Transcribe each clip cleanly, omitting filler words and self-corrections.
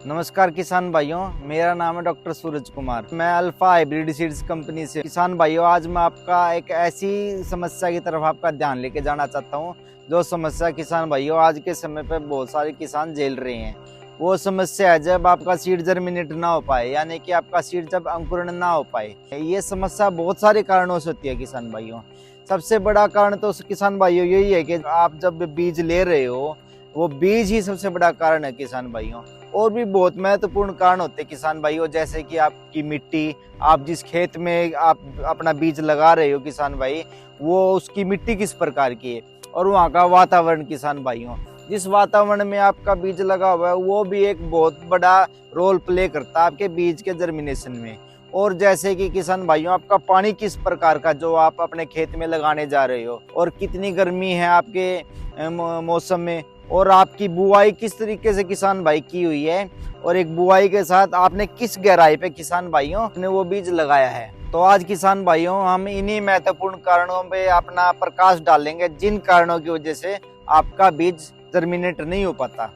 नमस्कार किसान भाइयों, मेरा नाम है डॉक्टर सूरज कुमार। मैं अल्फा हाइब्रिड सीड्स कंपनी से। किसान भाइयों, आज मैं आपका एक ऐसी समस्या की तरफ आपका ध्यान लेके जाना चाहता हूं जो समस्या किसान भाइयों आज के समय पे बहुत सारे किसान झेल रहे हैं। वो समस्या है जब आपका सीड जर्मिनेट ना हो पाए, यानी कि आपका सीड जब अंकुरण ना हो पाए। ये समस्या बहुत सारे कारणों से होती है किसान भाइयों। सबसे बड़ा कारण तो किसान भाइयों यही है कि आप जब बीज ले रहे हो, वो बीज ही सबसे बड़ा कारण है किसान भाइयों। और भी बहुत महत्वपूर्ण कारण होते हैं किसान भाइयों, जैसे कि आपकी मिट्टी, आप जिस खेत में आप अपना बीज लगा रहे हो किसान भाई, वो उसकी मिट्टी किस प्रकार की है, और वहाँ का वातावरण किसान भाइयों, जिस वातावरण में आपका बीज लगा हुआ है वो भी एक बहुत बड़ा रोल प्ले करता है आपके बीज के जर्मिनेशन में। और जैसे कि किसान भाइयों, आपका पानी किस प्रकार का जो आप अपने खेत में लगाने जा रहे हो, और कितनी गर्मी है आपके मौसम में, और आपकी बुआई किस तरीके से किसान भाई की हुई है, और एक बुआई के साथ आपने किस गहराई पे किसान भाइयों आपने वो बीज लगाया है। तो आज किसान भाइयों हम इन्हीं महत्वपूर्ण कारणों पे अपना प्रकाश डालेंगे, जिन कारणों की वजह से आपका बीज जर्मिनेट नहीं हो पाता।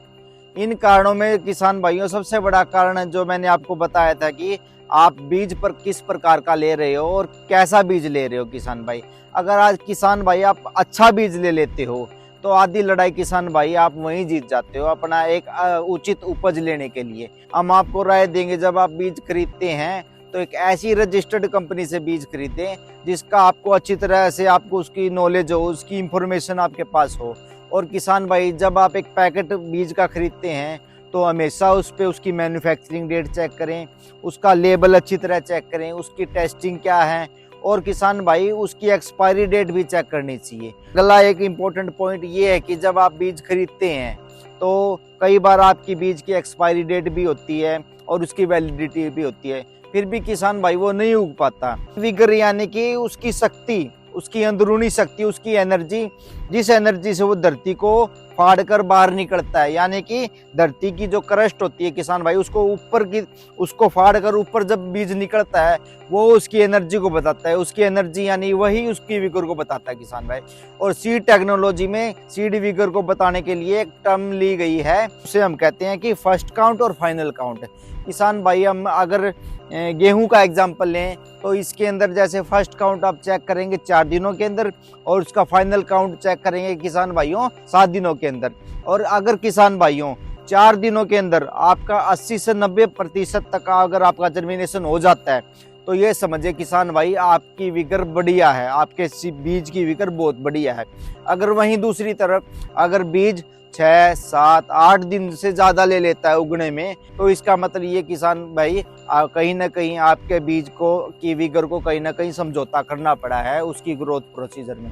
इन कारणों में किसान भाइयों सबसे बड़ा कारण जो मैंने आपको बताया था कि आप बीज पर किस प्रकार का ले रहे हो और कैसा बीज ले रहे हो किसान भाई। अगर आज किसान भाई आप अच्छा बीज ले लेते हो तो आधी लड़ाई किसान भाई आप वहीं जीत जाते हो अपना एक उचित उपज लेने के लिए। हम आपको राय देंगे, जब आप बीज खरीदते हैं तो एक ऐसी रजिस्टर्ड कंपनी से बीज खरीदें जिसका आपको अच्छी तरह से आपको उसकी नॉलेज हो, उसकी इंफॉर्मेशन आपके पास हो। और किसान भाई, जब आप एक पैकेट बीज का खरीदते हैं तो हमेशा उस पर उसकी मैन्युफैक्चरिंग डेट चेक करें, उसका लेबल अच्छी तरह चेक करें, उसकी टेस्टिंग क्या है, और किसान भाई उसकी एक्सपायरी डेट भी चेक करनी चाहिए। अगला एक इम्पोर्टेंट पॉइंट ये है कि जब आप बीज खरीदते हैं तो कई बार आपकी बीज की एक्सपायरी डेट भी होती है और उसकी वैलिडिटी भी होती है, फिर भी किसान भाई वो नहीं उग पाता। विगर यानी कि उसकी शक्ति, उसकी अंदरूनी शक्ति, उसकी एनर्जी, जिस एनर्जी से वो धरती को फाड़ कर बाहर निकलता है, यानी कि धरती की जो क्रस्ट होती है किसान भाई, उसको ऊपर की, उसको फाड़ कर ऊपर जब बीज निकलता है वो उसकी एनर्जी को बताता है। उसकी एनर्जी यानी वही उसकी विगर को बताता है किसान भाई। और सीड टेक्नोलॉजी में सीड विगर को बताने के लिए एक टर्म ली गई है, उसे हम कहते हैं कि फर्स्ट काउंट और फाइनल काउंट। किसान भाई, हम अगर गेहूं का एग्जाम्पल लें तो इसके अंदर जैसे फर्स्ट काउंट आप चेक करेंगे 4 दिनों के अंदर, और उसका फाइनल काउंट चेक करेंगे किसान भाइयों 7 दिनों के अंदर। और अगर किसान भाइयों 4 दिनों के अंदर आपका 80 से 90% तक अगर आपका जर्मिनेशन हो जाता है तो ये समझिए किसान भाई आपकी विगर बढ़िया है, आपके बीज की विगर बहुत बढ़िया है। अगर वहीं दूसरी तरफ अगर बीज 6, 7, 8 दिन से ज्यादा ले लेता है उगने में, तो इसका मतलब ये किसान भाई कहीं ना कहीं आपके बीज को की विगर को कहीं ना कहीं समझौता करना पड़ा है उसकी ग्रोथ प्रोसीजर में।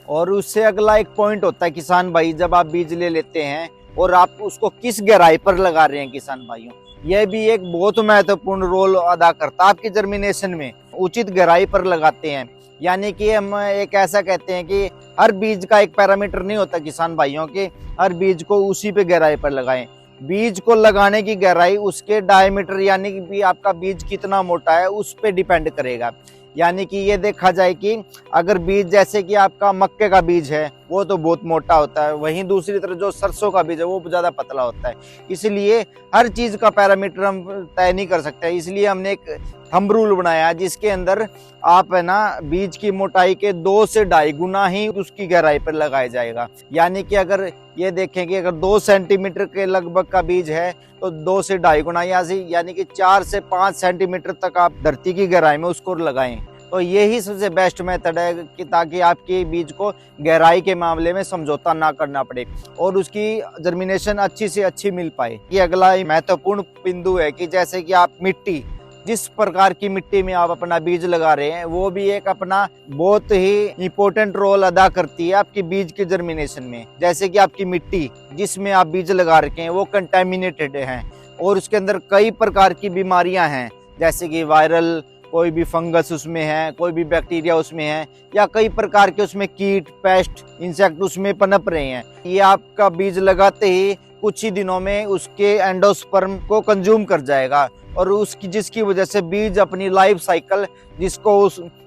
और उससे अगला एक पॉइंट होता है किसान भाई, जब आप बीज ले लेते हैं और आप उसको किस गहराई पर लगा रहे हैं किसान भाइयों, यह भी एक बहुत महत्वपूर्ण रोल अदा करता है आपकी जर्मिनेशन में। उचित गहराई पर लगाते हैं, यानी कि हम एक ऐसा कहते हैं कि हर बीज का एक पैरामीटर नहीं होता किसान भाइयों के हर बीज को उसी पे गहराई पर लगाएं। बीज को लगाने की गहराई उसके डायमीटर, यानी कि भी आपका बीज कितना मोटा है उस पे डिपेंड करेगा। यानी कि ये देखा जाए कि अगर बीज जैसे कि आपका मक्के का बीज है वो तो बहुत मोटा होता है, वहीं दूसरी तरफ जो सरसों का बीज है वो ज्यादा पतला होता है। इसलिए हर चीज का पैरामीटर हम तय नहीं कर सकते, इसलिए हमने एक थंब रूल बनाया जिसके अंदर आप है ना बीज की मोटाई के 2 से 2.5 गुना ही उसकी गहराई पर लगाया जाएगा। यानी कि अगर ये देखें कि अगर 2 सेंटीमीटर के लगभग का बीज है तो 2 से 2.5 गुना यानी कि 4 से 5 सेंटीमीटर तक आप धरती की गहराई में उसको लगाएं। तो यही सबसे बेस्ट मेथड है कि ताकि आपके बीज को गहराई के मामले में समझौता ना करना पड़े और उसकी जर्मिनेशन अच्छी से अच्छी मिल पाए। ये अगला महत्वपूर्ण बिंदु है कि जैसे कि आप मिट्टी, जिस प्रकार की मिट्टी में आप अपना बीज लगा रहे हैं वो भी एक अपना बहुत ही इंपॉर्टेंट रोल अदा करती है आपकी बीज के जर्मिनेशन में। जैसे कि आपकी मिट्टी जिसमें आप बीज लगा रखे हैं वो कंटेमिनेटेड है और उसके अंदर कई प्रकार की बीमारियां हैं, जैसे कि वायरल, कोई भी फंगस उसमें है, कोई भी बैक्टीरिया उसमें है, या कई प्रकार के उसमें कीट, पेस्ट, इंसेक्ट उसमें पनप रहे हैं। ये आपका बीज लगाते ही कुछ ही दिनों में उसके एंडोस्पर्म को कंज्यूम कर जाएगा और उसकी जिसकी वजह से बीज अपनी लाइफ साइकिल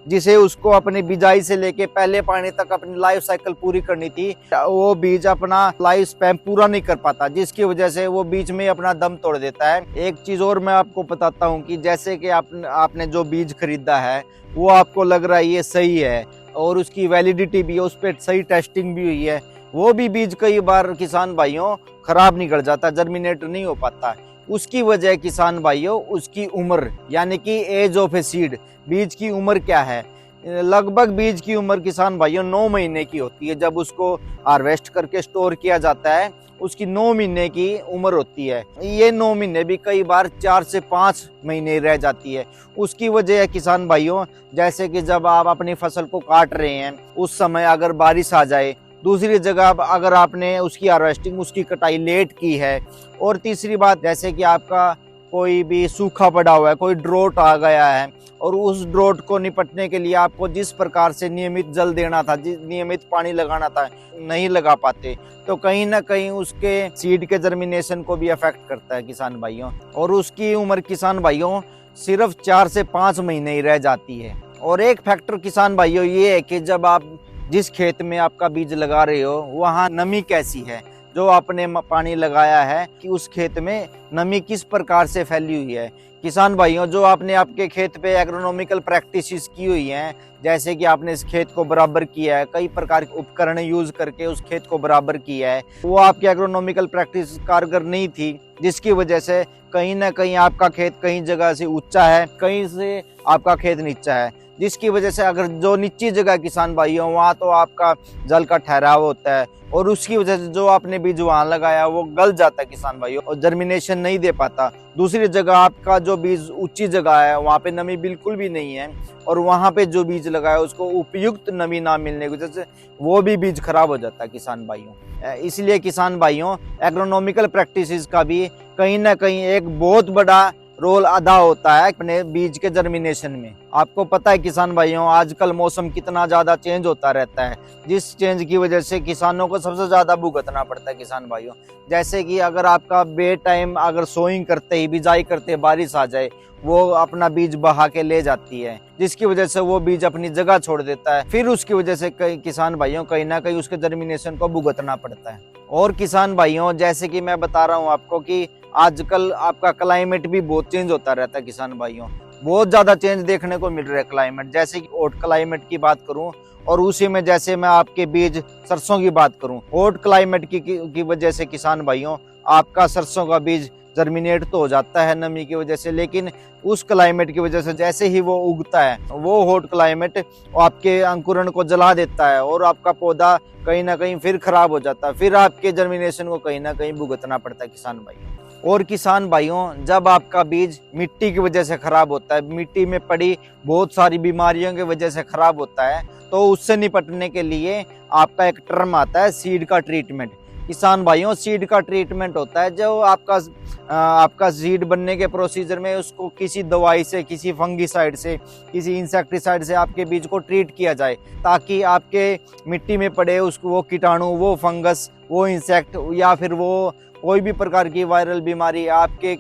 जिसे उसको अपनी बिजाई से लेके पहले पानी तक अपनी लाइफ साइकिल पूरी करनी थी, वो बीज अपना लाइफ स्पैन पूरा नहीं कर पाता, जिसकी वजह से वो बीच में अपना दम तोड़ देता है। एक चीज और मैं आपको बताता हूँ कि जैसे कि आपने जो बीज खरीदा है वो आपको लग रहा है ये सही है और उसकी वैलिडिटी भी है, उस पर सही टेस्टिंग भी हुई है, वो भी बीज कई बार किसान भाइयों खराब निकल जाता, जर्मिनेट नहीं हो पाता। उसकी वजह किसान भाइयों उसकी उम्र यानी कि एज ऑफ ए सीड, बीज की उम्र क्या है। लगभग बीज की उम्र किसान भाइयों 9 महीने की होती है। जब उसको हार्वेस्ट करके स्टोर किया जाता है उसकी 9 महीने की उम्र होती है। ये 9 महीने भी कई बार 4 से 5 महीने रह जाती है। उसकी वजह है किसान भाइयों, जैसे कि जब आप अपनी फसल को काट रहे हैं उस समय अगर बारिश आ जाए, दूसरी जगह अगर आपने उसकी हार्वेस्टिंग उसकी कटाई लेट की है, और तीसरी बात जैसे कि आपका कोई भी सूखा पड़ा हुआ है, कोई ड्रोट आ गया है और उस ड्रोट को निपटने के लिए आपको जिस प्रकार से नियमित जल देना था, नियमित पानी लगाना था, नहीं लगा पाते, तो कहीं ना कहीं उसके सीड के जर्मिनेशन को भी अफेक्ट करता है किसान भाइयों। और उसकी उम्र किसान भाइयों सिर्फ 4 से 5 महीने ही रह जाती है। और एक फैक्टर किसान भाइयों ये है कि जब आप जिस खेत में आपका बीज लगा रहे हो वहाँ नमी कैसी है, जो आपने पानी लगाया है कि उस खेत में नमी किस प्रकार से फैली हुई है। किसान भाइयों जो आपने आपके खेत पे एग्रोनॉमिकल प्रैक्टिसेस की हुई हैं, जैसे कि आपने इस खेत को बराबर किया है, कई प्रकार के उपकरण यूज करके उस खेत को बराबर किया है, वो आपकी एग्रोनॉमिकल प्रैक्टिस कारगर नहीं थी, जिसकी वजह से कहीं ना कहीं आपका खेत कहीं जगह से ऊंचा है, कहीं से आपका खेत नीचा है, जिसकी वजह से अगर जो नीची जगह किसान भाइयों वहाँ तो आपका जल का ठहराव होता है और उसकी वजह से जो आपने बीज वहाँ लगाया वो गल जाता है किसान भाइयों और जर्मिनेशन नहीं दे पाता। दूसरी जगह आपका जो बीज ऊंची जगह है वहाँ पे नमी बिल्कुल भी नहीं है और वहाँ पे जो बीज लगाया उसको उपयुक्त नमी ना मिलने की वजह से वो भी बीज खराब हो जाता है किसान भाइयों। इसलिए किसान भाइयों एग्रोनॉमिकल प्रैक्टिसेस का भी कहीं ना कहीं एक बहुत बड़ा रोल अदा होता है अपने बीज के जर्मिनेशन में। आपको पता है किसान भाइयों आजकल मौसम कितना ज्यादा चेंज होता रहता है, जिस चेंज की वजह से किसानों को सबसे ज्यादा भुगतना पड़ता है किसान भाइयों। जैसे कि अगर आपका बे टाइम अगर सोइंग करते ही बिजाई करते बारिश आ जाए, वो अपना बीज बहा के ले जाती है, जिसकी वजह से वो बीज अपनी जगह छोड़ देता है, फिर उसकी वजह से कई किसान भाइयों कहीं ना कहीं उसके जर्मिनेशन को भुगतना पड़ता है। और किसान भाइयों जैसे कि मैं बता रहा हूँ आपको कि आजकल आपका क्लाइमेट भी बहुत चेंज होता रहता है किसान भाइयों, बहुत ज्यादा चेंज देखने को मिल रहा है क्लाइमेट। जैसे कि हॉट क्लाइमेट की बात करूं और उसी में जैसे मैं आपके बीज सरसों की बात करूं, हॉट क्लाइमेट की वजह से किसान भाइयों आपका सरसों का बीज जर्मिनेट तो हो जाता है नमी की वजह से, लेकिन उस क्लाइमेट की वजह से जैसे ही वो उगता है वो हॉट क्लाइमेट आपके अंकुरण को जला देता है और आपका पौधा कहीं ना कहीं फिर खराब हो जाता है, फिर आपके जर्मिनेशन को कहीं ना कहीं भुगतना पड़ता है किसान भाइयों। और किसान भाइयों जब आपका बीज मिट्टी की वजह से खराब होता है, मिट्टी में पड़ी बहुत सारी बीमारियों की वजह से खराब होता है, तो उससे निपटने के लिए आपका एक टर्म आता है सीड का ट्रीटमेंट। किसान भाइयों सीड का ट्रीटमेंट होता है जो आपका सीड बनने के प्रोसीजर में उसको किसी दवाई से, किसी फंगीसाइड से, किसी इंसेक्टिसाइड से आपके बीज को ट्रीट किया जाए, ताकि आपके मिट्टी में पड़े उसको वो कीटाणु, वो फंगस, वो इंसेक्ट या फिर वो कोई भी प्रकार की वायरल बीमारी आपके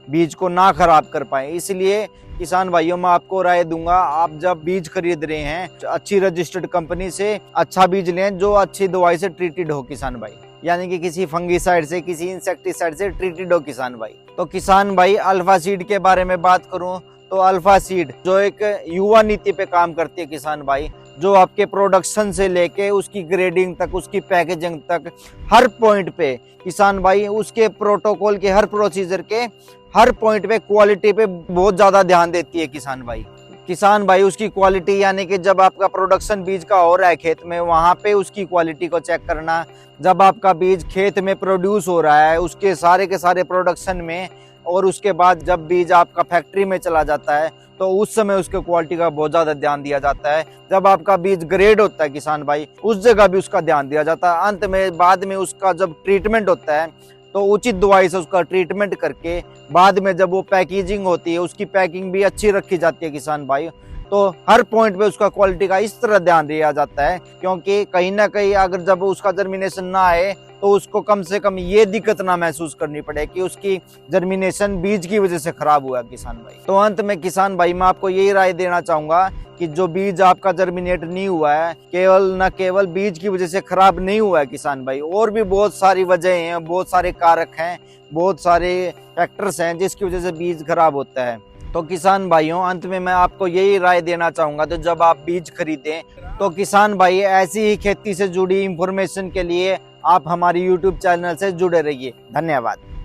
बीज को ना खराब कर पाए। इसलिए किसान भाइयों मैं आपको राय दूंगा, आप जब बीज खरीद रहे हैं अच्छी रजिस्टर्ड कंपनी से अच्छा बीज लें जो अच्छी दवाई से ट्रीटेड हो किसान भाई, यानी कि किसी फंगीसाइड से, किसी इंसेक्टिसाइड से ट्रीटेड हो किसान भाई। तो किसान भाई अल्फा सीड के बारे में बात करूं तो अल्फा सीड जो एक युवा नीति पे काम करती है किसान भाई, जो आपके प्रोडक्शन से लेके उसकी ग्रेडिंग तक, उसकी पैकेजिंग तक, हर पॉइंट पे किसान भाई उसके प्रोटोकॉल के हर प्रोसीजर के हर पॉइंट पे क्वालिटी पे बहुत ज्यादा ध्यान देती है किसान भाई। किसान भाई उसकी क्वालिटी यानी कि जब आपका प्रोडक्शन बीज का हो रहा है खेत में वहां पे उसकी क्वालिटी को चेक करना, जब आपका बीज खेत में प्रोड्यूस हो रहा है उसके सारे के सारे प्रोडक्शन में, और उसके बाद जब बीज आपका फैक्ट्री में चला जाता है तो उस समय उसके क्वालिटी का बहुत ज्यादा ध्यान दिया जाता है। जब आपका बीज ग्रेड होता है किसान भाई उस जगह भी उसका ध्यान दिया जाता है। अंत में बाद में उसका जब ट्रीटमेंट होता है तो उचित दवाई से उसका ट्रीटमेंट करके बाद में जब वो पैकेजिंग होती है उसकी पैकिंग भी अच्छी रखी जाती है किसान भाई। तो हर पॉइंट पे उसका क्वालिटी का इस तरह ध्यान दिया जाता है, क्योंकि कहीं ना कहीं अगर जब उसका जर्मिनेशन ना आए तो उसको कम से कम ये दिक्कत ना महसूस करनी पड़े कि उसकी जर्मिनेशन बीज की वजह से खराब हुआ किसान भाई। तो अंत में किसान भाई मैं आपको यही राय देना चाहूंगा कि जो बीज आपका जर्मिनेट नहीं हुआ है, केवल बीज की वजह से खराब नहीं हुआ है किसान भाई, और भी बहुत सारी वजह हैं, बहुत सारे कारक हैं, बहुत सारे फैक्टर्स हैं जिसकी वजह से बीज खराब होता है। तो किसान भाइयों अंत में मैं आपको यही राय देना चाहूंगा, तो जब आप बीज खरीदें तो किसान भाई ऐसी ही खेती से जुड़ी इंफॉर्मेशन के लिए आप हमारी YouTube चैनल से जुड़े रहिए। धन्यवाद।